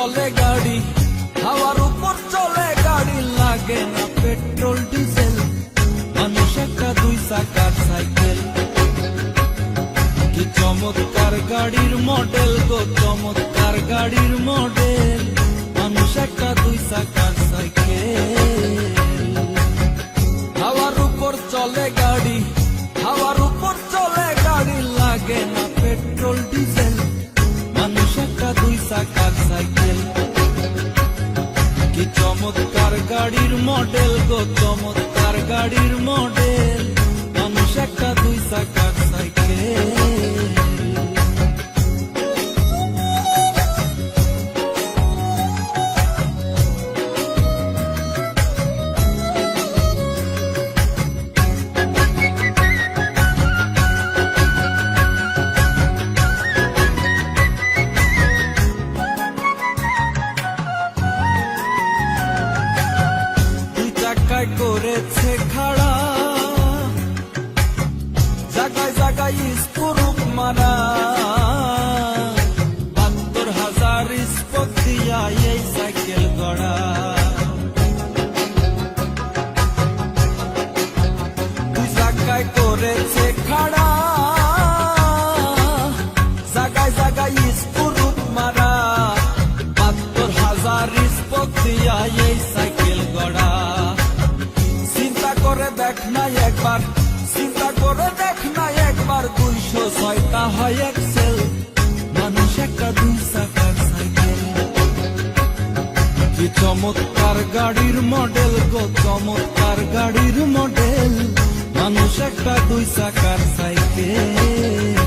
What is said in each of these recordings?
চলে গাড়ি, হাওয়ার উপর চলে গাড়ি, লাগে না পেট্রোল ডিজেল, মানুষ একটা দুই চাকার সাইকেল। কি চমৎকার গাড়ির মডেল গো, চমৎকার গাড়ির মডেল, মানুষ একটা দুই চাকার সাইকেল। হাওয়ার উপর চলে গাড়ি, হাওয়ার উপর চলে গাড়ি, লাগে না পেট্রোল ডিজেল, মানুষ একটা দুই চাকার সাইকেল। কি চমৎকার গাড়ির মডেল গো, চমৎকার গাড়ির মডেল, মানুষ একটা দুই চাকার সাইকেল। করেছে খাড়া, জায়গায় জায়গায় স্কুরুপ মারা, ৭২,০০০ স্পোক দিয়া এই সাইকেল গড়া। দুই জায়গায় করেছে খাড়া, জায়গায় জায়গায় স্কুরুপ মারা, ৭২,০০০ স্পোক দিয়া এই সাইকেল গড়া। চিন্তা করে দেখ না একবার, চিন্তা করে দেখ না একবার, ২০৬টা হয় এক্সেল, মানুষ একটা দুই চাকার সাইকেল। কি চমৎকার গাড়ির মডেল গো, চমৎকার গাড়ির মডেল, মানুষ একটা দুই চাকার সাইকেল।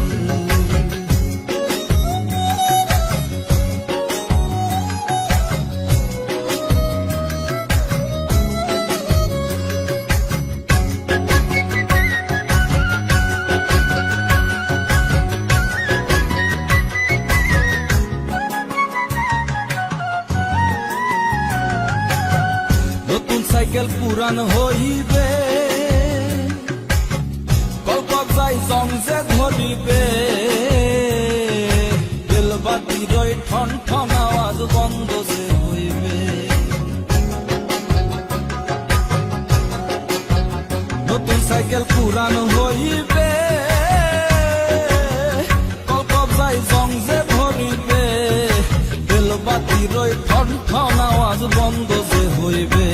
নতুন সাইকেল পুরান হইবে, কলকবজাই জং যে ধরিবে, বেলবাতির ওই ঠন ঠন আওয়াজ বন্ধ যে হইবে। নতুন সাইকেল পুরান হইবে, কলকবজাই জং যে ধরিবে, বেলবাতির ওই ঠন ঠন আওয়াজ বন্ধ যে হইবে।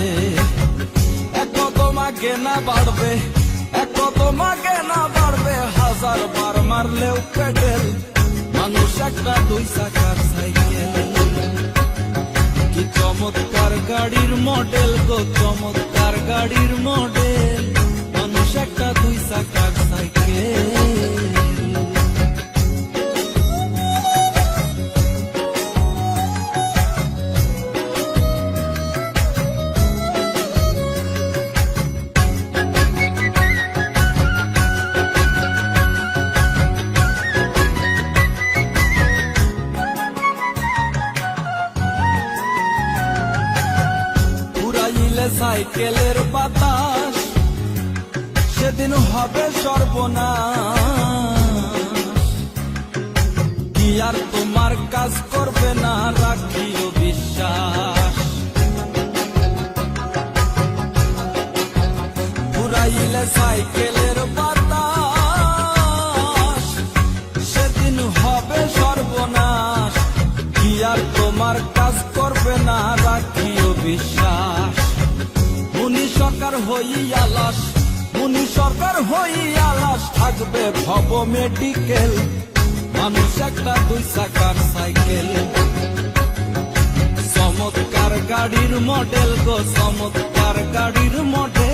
এক কদম আগে না বাড়বে, এক কদম আগে না বাড়বে, ১০০০ বার মারলেও পেডেল, মানুষ একটা দুই চাকার সাইকেল। কি চমৎকার গাড়ির মডেল গো, চমৎকার গাড়ির মডেল, মানুষ একটা দুই চাকার সাইকেল। সাইকেলের বাতাস সেদিন হবে সর্বনাশ, কি আর তোমার কাজ করবে না, রাখিও বিশ্বাস। ঘুরাইলে সাইকেলের বাতাস সেদিন হবে সর্বনাশ, কি আর তোমার কাজ করবে না, রাখিও বিশ্বাস। মুনি সরকার হইয়া লাশ, মুনি সরকার হইয়া লাশ, থাকবে ভব মেডিকেল, মানুষ একটা দুই চাকার সাইকেল। চমৎকার গাড়ির মডেল গো, চমৎকার গাড়ির মডেল,